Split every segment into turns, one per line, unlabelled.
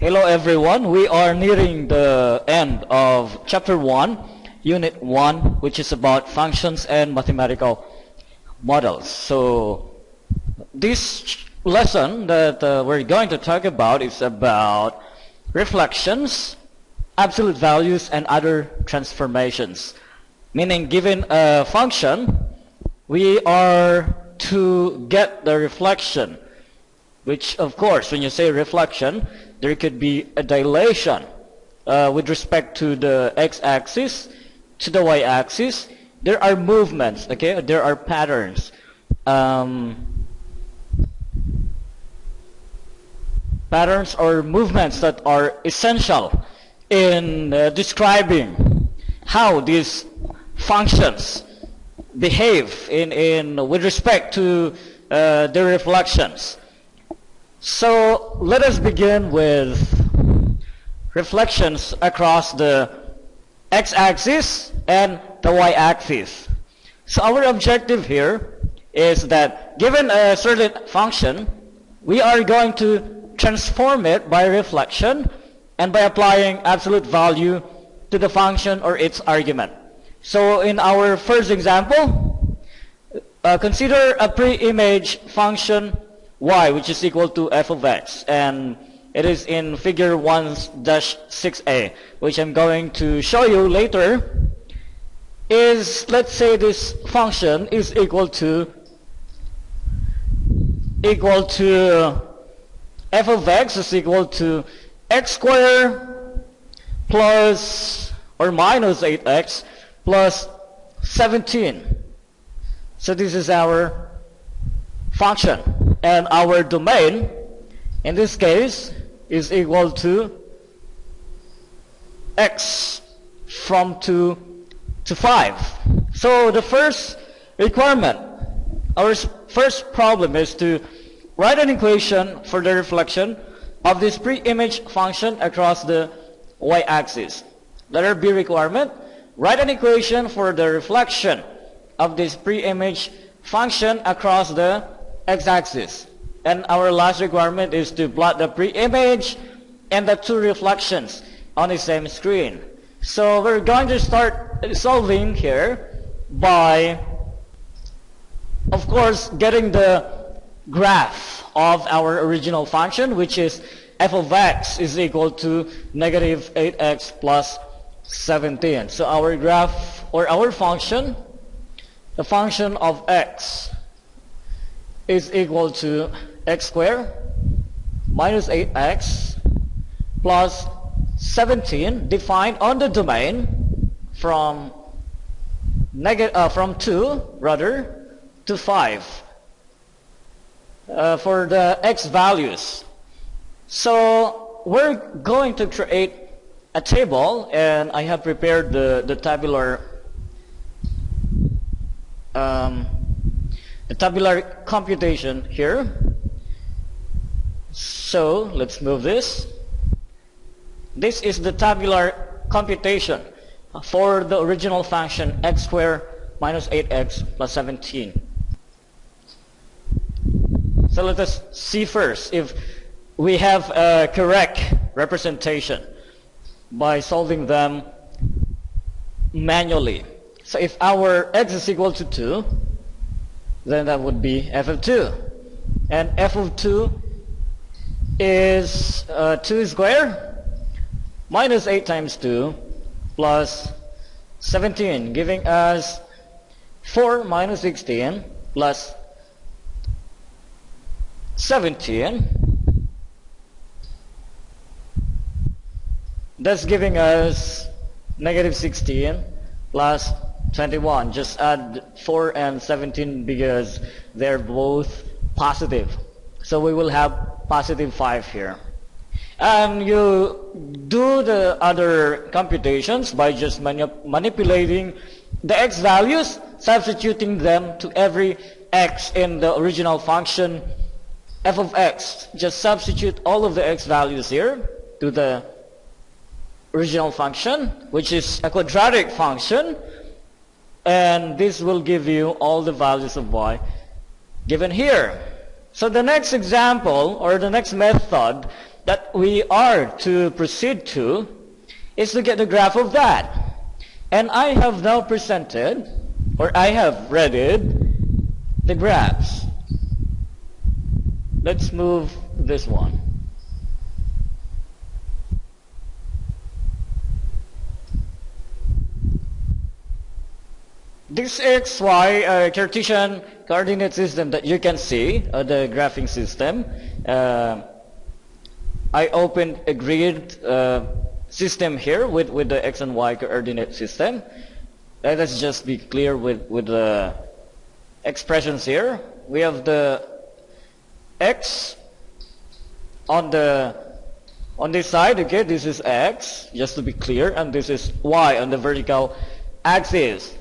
Hello everyone, we are nearing the end of Chapter 1, Unit 1, which is about functions and mathematical models. So this lesson that we're going to talk about is about reflections, absolute values, and other transformations. Meaning, given a function, we are to get the reflection, which of course when you say reflection, there could be a dilation with respect to the x-axis, to the y-axis. There are movements, okay? There are patterns. Patterns or movements that are essential in describing how these functions behave with respect to their reflections. So let us begin with reflections across the x-axis and the y-axis. So our objective here is that given a certain function, we are going to transform it by reflection and by applying absolute value to the function or its argument. So in our first example, consider a pre-image function y, which is equal to f of x, and it is in figure 1-6a, which I'm going to show you later. Is, let's say this function is equal to f of x is equal to x squared plus or minus 8x plus 17. So this is our function, and our domain in this case is equal to x from 2 to 5. So the first requirement, our first problem, is to write an equation for the reflection of this pre-image function across the y-axis. Letter B requirement, write an equation for the reflection of this pre-image function across the x-axis. And our last requirement is to plot the pre-image and the two reflections on the same screen. So we're going to start solving here by, of course, getting the graph of our original function, which is f of x is equal to negative 8x plus 17. So our graph or our function, the function of x, is equal to x squared minus 8x plus 17, defined on the domain from 2 to 5 for the x values. So we're going to create a table, and I have prepared the tabular computation here. So let's move this. This is the tabular computation for the original function x squared minus 8x plus 17. So let us see first if we have a correct representation by solving them manually. So if our x is equal to 2, then that would be f of 2. And f of 2 is 2 squared minus 8 times 2 plus 17, giving us 4 minus 16 plus 17. That's giving us negative 16 plus 21. Just add 4 and 17 because they're both positive. So we will have positive 5 here. And you do the other computations by just manipulating the x values, substituting them to every x in the original function f of x. Just substitute all of the x values here to the original function, which is a quadratic function, and this will give you all the values of y given here. So the next example or the next method that we are to proceed to is to get the graph of that. And I have now presented, or I have readied the graphs. Let's move this one. This XY Cartesian coordinate system that you can see, the graphing system, I opened a grid system here with the X and Y coordinate system. Let us just be clear with the expressions here. We have the X on this side, okay, this is X, just to be clear, and this is Y on the vertical axis.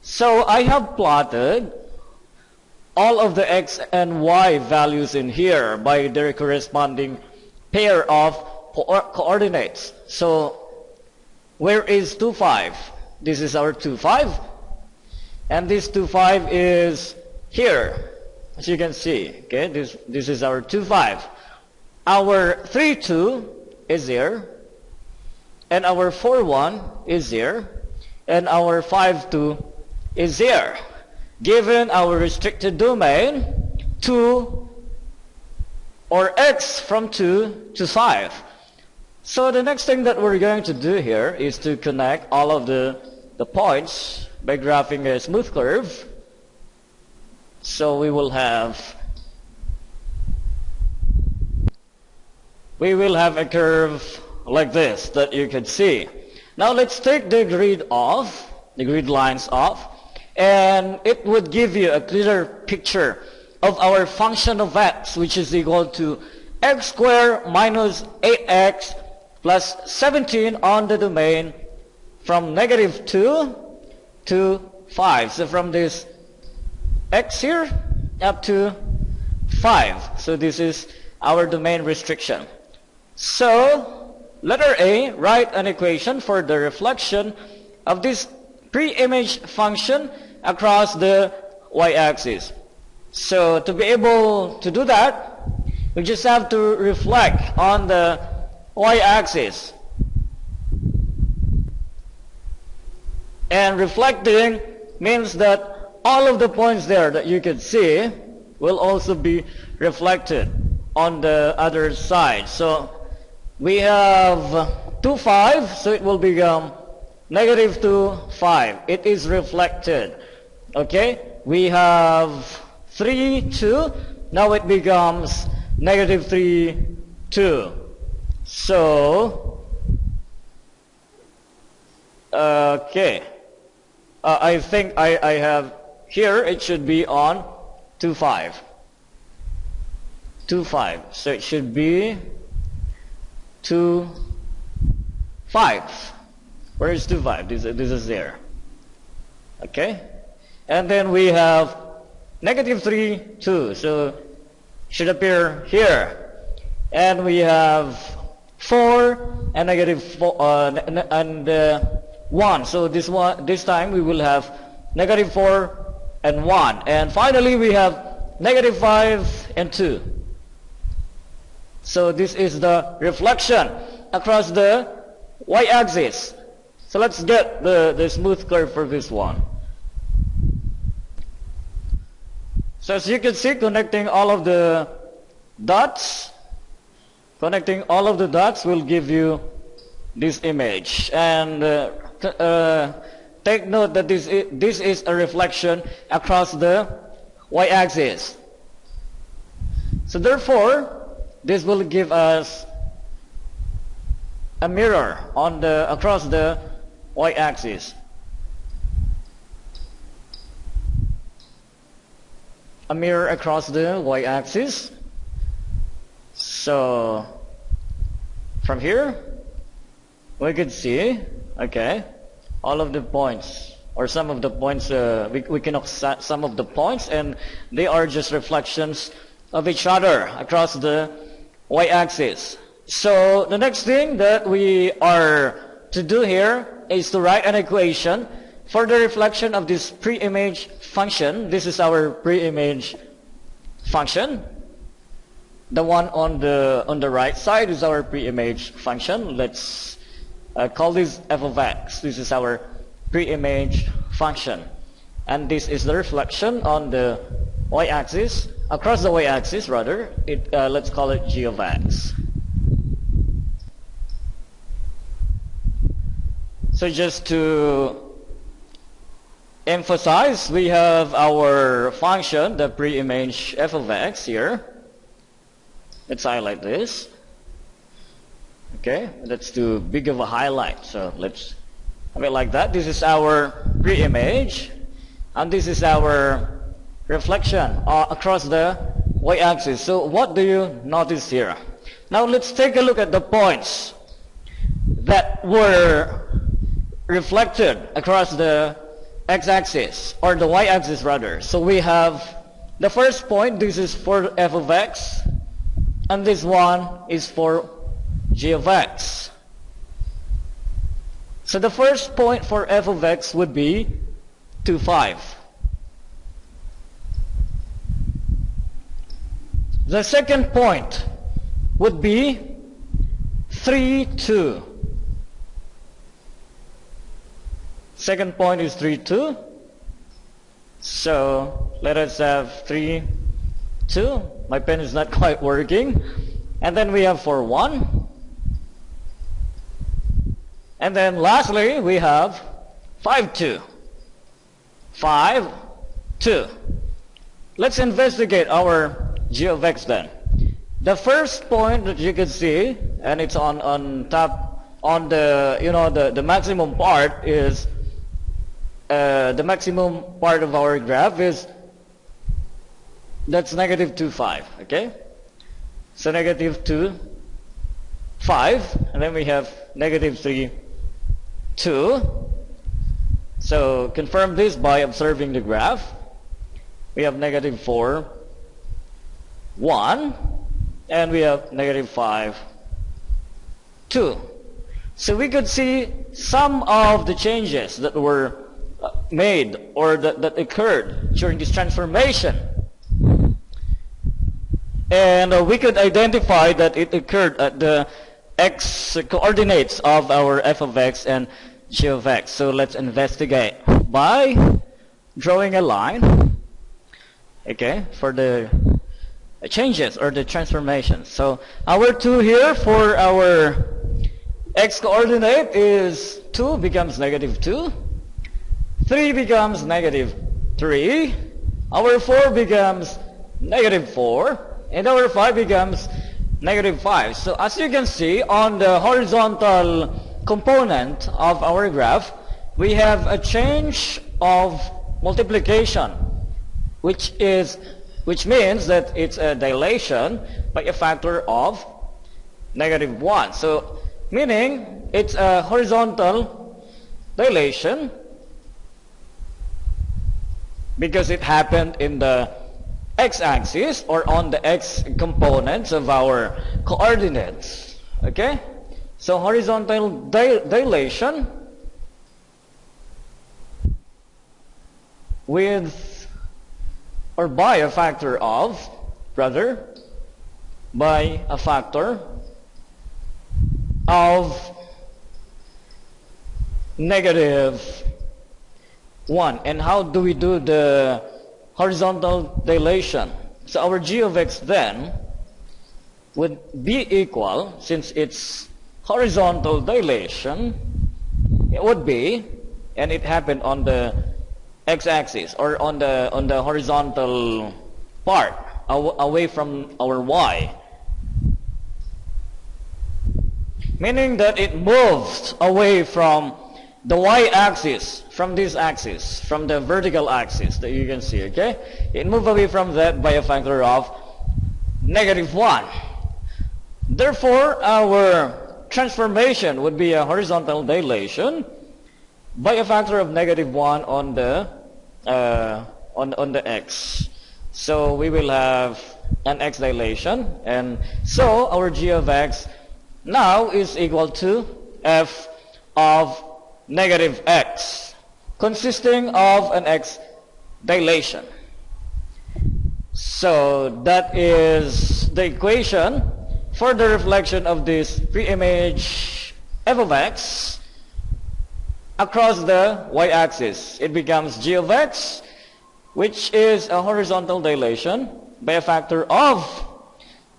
So I have plotted all of the X and Y values in here by their corresponding pair of coordinates. So where is 2, 5? This is our 2, 5. And this 2, 5 is here, as you can see. Okay, this is our 2, 5. Our 3, 2 is here. And our 4, 1 is here. And our 5, 2 is here, given our restricted domain 2 or X from 2 to 5. So the next thing that we're going to do here is to connect all of the points by graphing a smooth curve. So we will have a curve like this that you can see. Now let's take the grid off, the grid lines off, and it would give you a clearer picture of our function of x, which is equal to x squared minus 8x plus 17 on the domain from -2 to 5. So from this x here up to 5. So this is our domain restriction. So letter A, write an equation for the reflection of this pre-image function across the y-axis. So to be able to do that, we just have to reflect on the y-axis. And reflecting means that all of the points there that you can see will also be reflected on the other side. So we have 2, 5, so it will become -2, 5. It is reflected. Okay? We have 3, 2. Now it becomes -3, 2. So, okay. I think I have here, it should be on 2, 5. 2, 5. So it should be 2, 5. Where is 2, 5? This is there. Okay? And then we have -3, 2. So should appear here. And we have 4 and -1. So this time we will have -4 and 1. And finally we have -5 and 2. So this is the reflection across the y-axis. So let's get the smooth curve for this one. So as you can see, connecting all of the dots will give you this image. And take note that this is a reflection across the y-axis. So therefore, this will give us a mirror across the y-axis. A mirror across the y-axis. So from here we could see, okay, all of the points, or some of the points, we can set some of the points, and they are just reflections of each other across the y-axis. So the next thing that we are to do here is to write an equation for the reflection of this pre-image function. This is our pre-image function. the one on the right side is our pre-image function. Let's call this f of x. This is our pre-image function, and this is the reflection on the y-axis, across the y-axis rather. Let's call it g of x. So just to emphasize, we have our function, the pre-image f of x here. Let's highlight this. Okay, that's too big of a highlight, so let's have it like that. This is our pre-image, and this is our reflection across the y-axis. So what do you notice here? Now let's take a look at the points that were reflected across the x-axis, or the y-axis rather. So we have the first point, this is for f of x, and this one is for g of x. So the first point for f of x would be 2, 5. The second point would be 3, 2. Second point is 3, 2. So let us have 3, 2. My pen is not quite working. And then we have 4, 1. And then lastly we have 5, 2. 5, 2. Let's investigate our g of x then. The first point that you can see, and it's on top, on the the maximum part is the maximum part of our graph is, that's negative 2, 5. Okay, so negative 2, 5, and then we have negative 3, 2. So confirm this by observing the graph. We have negative 4, 1, and we have negative 5, 2. So we could see some of the changes that were made, or that occurred during this transformation, and we could identify that it occurred at the x coordinates of our f of x and g of x. So let's investigate by drawing a line, okay, for the changes or the transformations. So our 2 here for our x coordinate is 2 becomes negative 2, 3 becomes negative 3, our 4 becomes negative 4, and our 5 becomes negative 5. So as you can see, on the horizontal component of our graph, we have a change of multiplication, which means that it's a dilation by a factor of negative 1. So meaning it's a horizontal dilation because it happened in the x-axis, or on the x components of our coordinates. Okay, so horizontal dilation with, or by a factor of, rather, by a factor of negative 1. And how do we do the horizontal dilation? So our g of x then would be equal, since it's horizontal dilation, it would be, and it happened on the x-axis, or on the horizontal part, away from our y, meaning that it moved away from the y-axis, from this axis, from the vertical axis that you can see. Okay, it moved away from that by a factor of negative 1. Therefore our transformation would be a horizontal dilation by a factor of negative 1 on the x. So we will have an x dilation, and so our g of x now is equal to f of negative x, consisting of an x dilation. So that is the equation for the reflection of this pre-image f of x across the y-axis. It becomes g of x, which is a horizontal dilation by a factor of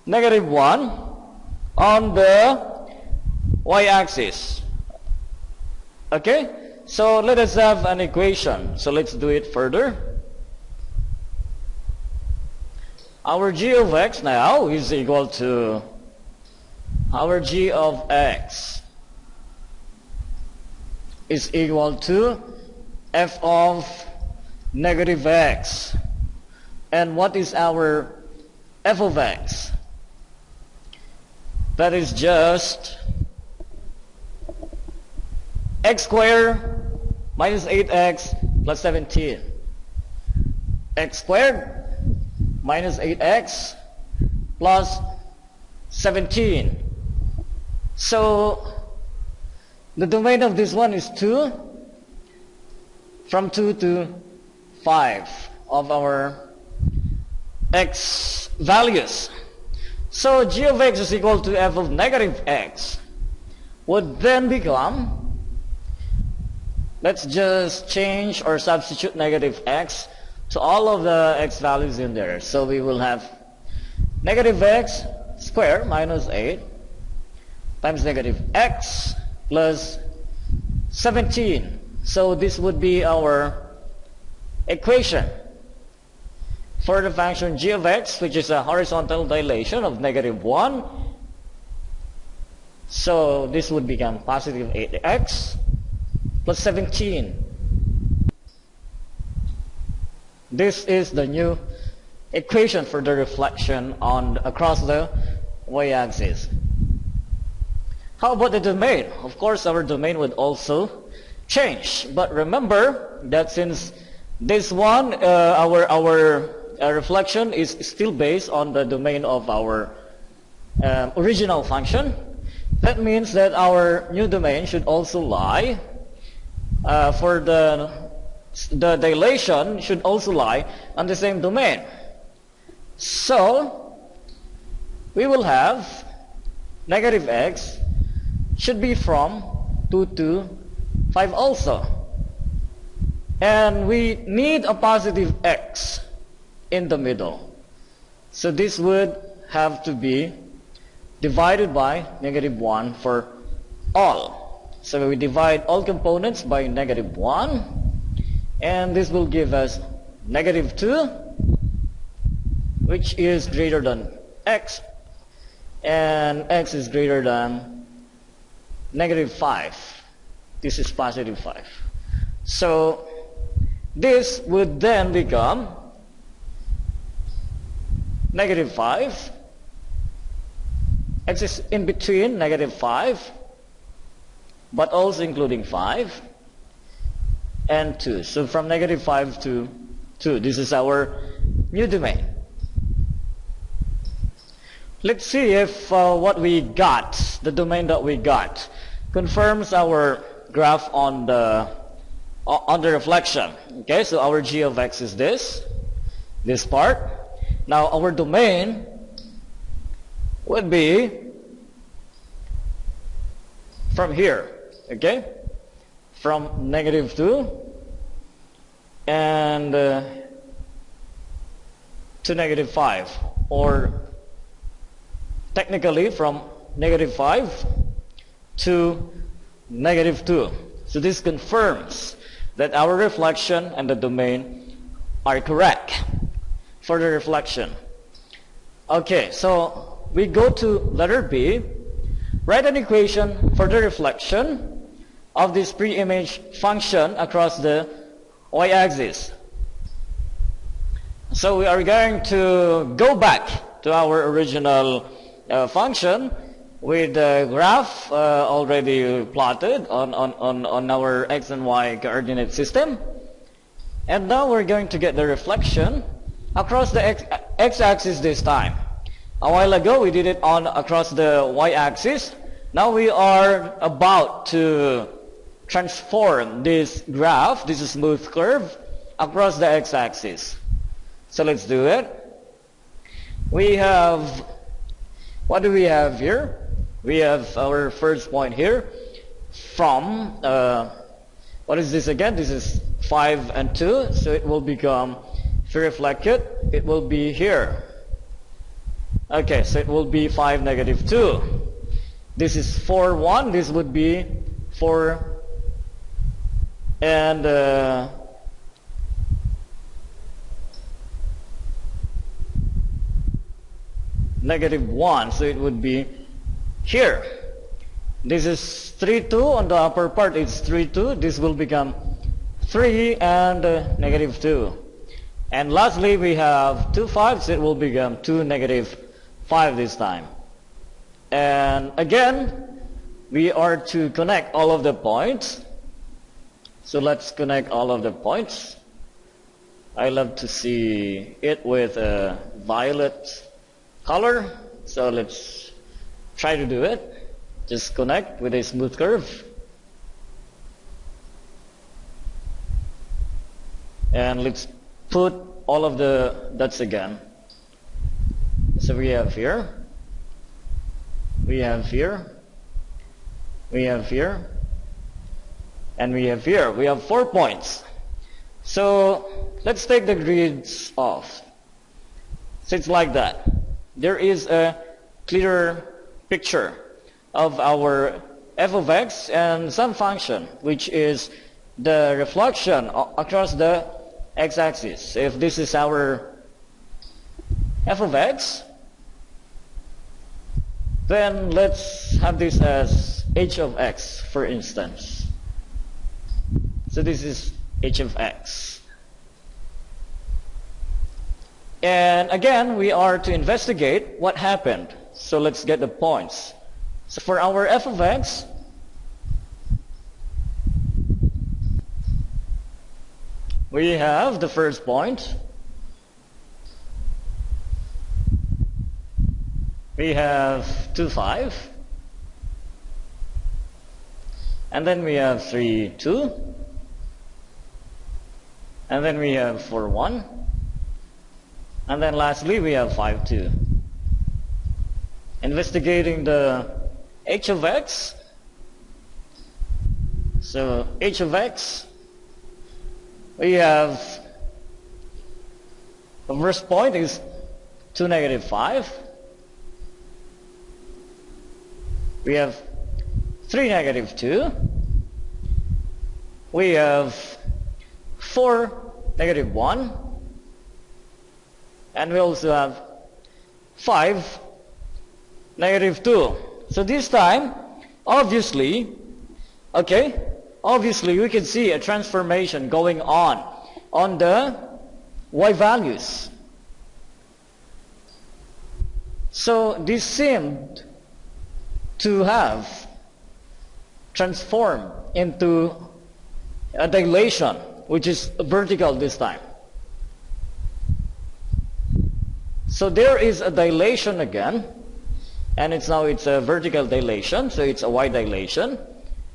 -1 on the y-axis. Okay, so let us have an equation. So let's do it further. Our g of x now is equal to our g of x is equal to f of -x. And what is our f of x? That is just x squared minus 8x plus 17. X squared minus 8x plus 17. So the domain of this one is 2, from 2 to 5 of our x values. So g of x is equal to f of -x would then become, let's just change or substitute -x to all of the x values in there. So we will have -x squared minus 8 times -x plus 17. So this would be our equation for the function g of x, which is a horizontal dilation of -1. So this would become positive 8x plus 17. This is the new equation for the reflection across the y-axis. How about the domain? Of course, our domain would also change. But remember that since this one, our reflection is still based on the domain of our original function, that means that our new domain should also lie for the dilation should also lie on the same domain. So we will have -x should be from 2 to 5 also. And we need a positive x in the middle. So this would have to be divided by -1 for all. So we divide all components by -1, and this will give us -2, which is greater than x, and x is greater than -5. This is positive 5. So this would then become -5. X is in between -5, but also including 5 and 2. So from -5 to 2, this is our new domain. Let's see if what we got, the domain that we got, confirms our graph on the reflection. Okay, so our g of x is this part. Now our domain would be from here, okay, from -2 and to -5, or technically from -5 to -2. So this confirms that our reflection and the domain are correct for the reflection. Okay, so we go to letter B. Write an equation for the reflection of this pre-image function across the y-axis. So we are going to go back to our original function with the graph already plotted on our x and y coordinate system. And now we're going to get the reflection across the x-axis this time. A while ago we did it across the y-axis. Now we are about to transform this graph, this smooth curve, across the x-axis. So let's do it. We have What do we have here? We have our first point here from, what is this again? This is 5 and 2, so it will become, if you reflect it, it will be here. Okay, so it will be 5, negative 2. This is 4, 1, this would be 4 and negative 1, so it would be here. This is 3, 2, on the upper part it's 3, 2, this will become 3 and negative 2. And lastly we have 2, 5, so it will become 2, negative 5 this time. And again, we are to connect all of the points. So let's connect all of the points. I love to see it with a violet color. So let's try to do it. Just connect with a smooth curve. And let's put all of the dots again. So we have here, we have here, we have here, and we have here. We have 4 points. So let's take the grids off. So it's like that. There is a clearer picture of our f of x and some function, which is the reflection across the x-axis. If this is our f of x, then let's have this as h of x, for instance. So this is h of x. And again, we are to investigate what happened. So let's get the points. So for our f of x, we have the first point. We have 2, 5. And then we have 3, 2. And then we have 4, 1. And then lastly we have 5, 2. Investigating the h of x. So h of x, we have the first point is 2, negative 5. We have 3, negative 2. We have 4, negative 1. And we also have 5, negative 2. So this time, obviously we can see a transformation going on the y values. So this seemed to have transformed into a dilation, which is vertical this time. So there is a dilation again, and it's a vertical dilation, so it's a y dilation,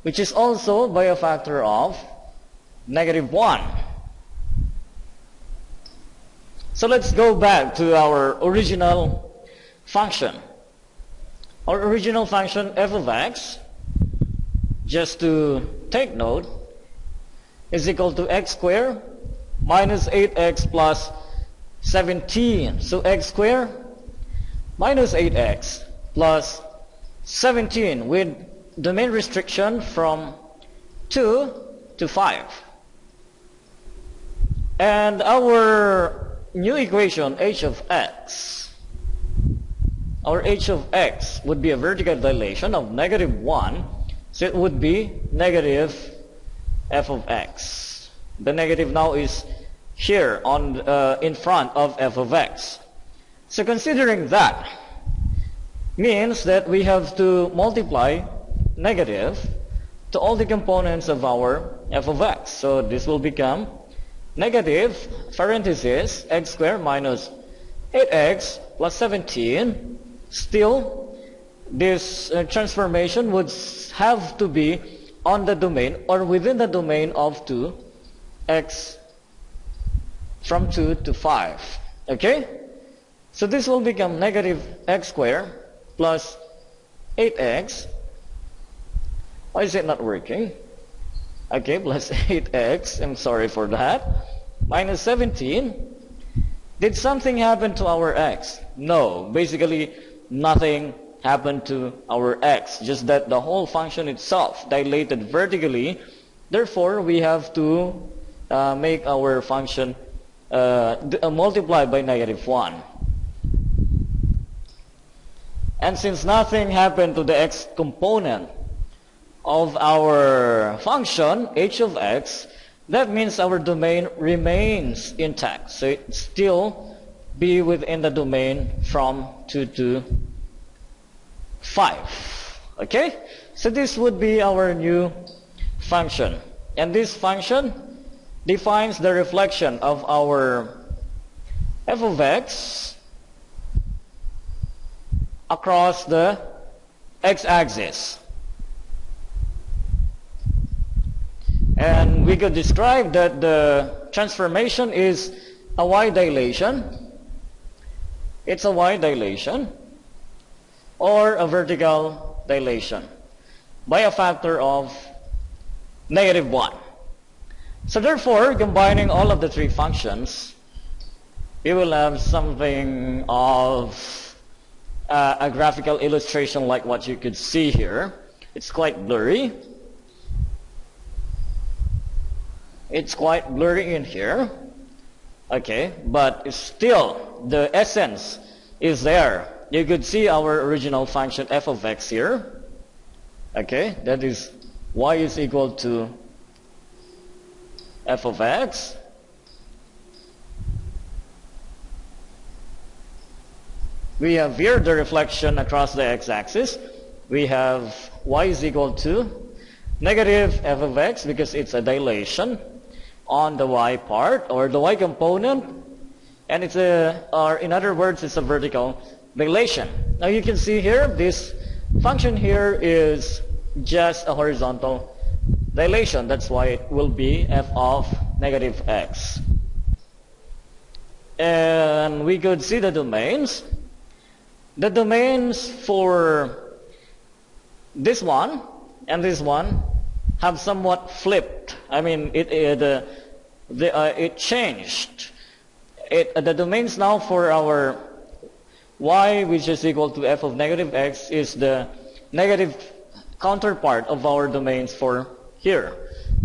which is also by a factor of negative 1. So let's go back to our original function. Our original function f of x, just to take note, is equal to x squared minus 8x plus 17. So x squared minus 8x plus 17 with domain restriction from 2 to 5. And our new equation h of x, our h of x would be a vertical dilation of negative 1, so it would be negative f of x. The negative now is here on in front of f of x. So considering that means that we have to multiply negative to all the components of our f of x. So this will become negative parenthesis x squared minus 8x plus 17. Still, this transformation would have to be on the domain or within the domain of 2, x from 2 to 5. Okay? So this will become negative x squared plus 8x. Why is it not working? Okay, plus 8x, I'm sorry for that, minus 17. Did something happen to our x? No, basically nothing happened to our x, just that the whole function itself dilated vertically. Therefore, we have to make our function multiply by -1. And since nothing happened to the x component of our function, h of x, that means our domain remains intact. So it still be within the domain from 2 to 5. Okay? So this would be our new function. And this function defines the reflection of our f of x across the x-axis. And we could describe that the transformation is a y dilation. It's a y dilation or a vertical dilation by a factor of -1. So therefore, combining all of the three functions, we will have something of a graphical illustration like what you could see here. It's quite blurry. It's quite blurry in here. Okay, but still the essence is there. You could see our original function f of x here. Okay, that is y is equal to f of x we have here the reflection across the x-axis. We have y is equal to negative f of x because it's a dilation on the y part or the y component, and it's or in other words, it's a vertical dilation. Now you can see here this function here is just a horizontal dilation. That's why it will be f of negative x. And we could see the domains. The domains for this one and this one have somewhat flipped. I mean, it changed. The domains now for our y, which is equal to f of negative x, is the negative counterpart of our domains for here.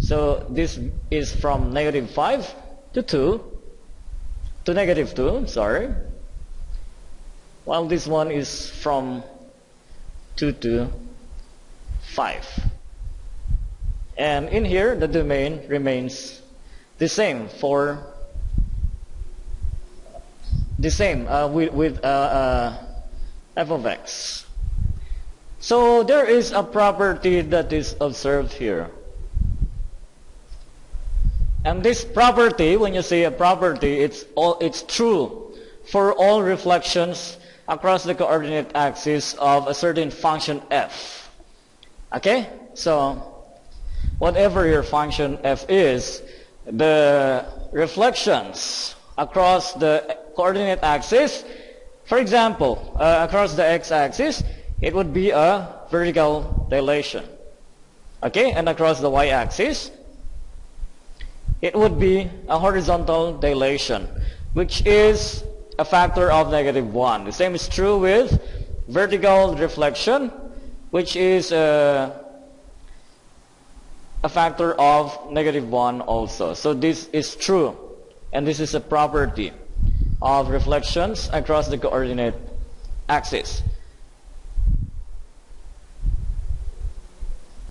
So this is from -5 to 2 to -2, sorry. While this one is from 2 to 5. And in here, the domain remains the same for the same with f of x. So there is a property that is observed here. And this property, when you say a property, it's true for all reflections across the coordinate axis of a certain function f. Okay? So whatever your function f is, the reflections across the coordinate axis, for example, across the x-axis, it would be a vertical dilation. Okay? And across the y-axis, it would be a horizontal dilation, which is a factor of -1. The same is true with vertical reflection, which is a factor of -1 also. So this is true, and this is a property of reflections across the coordinate axis.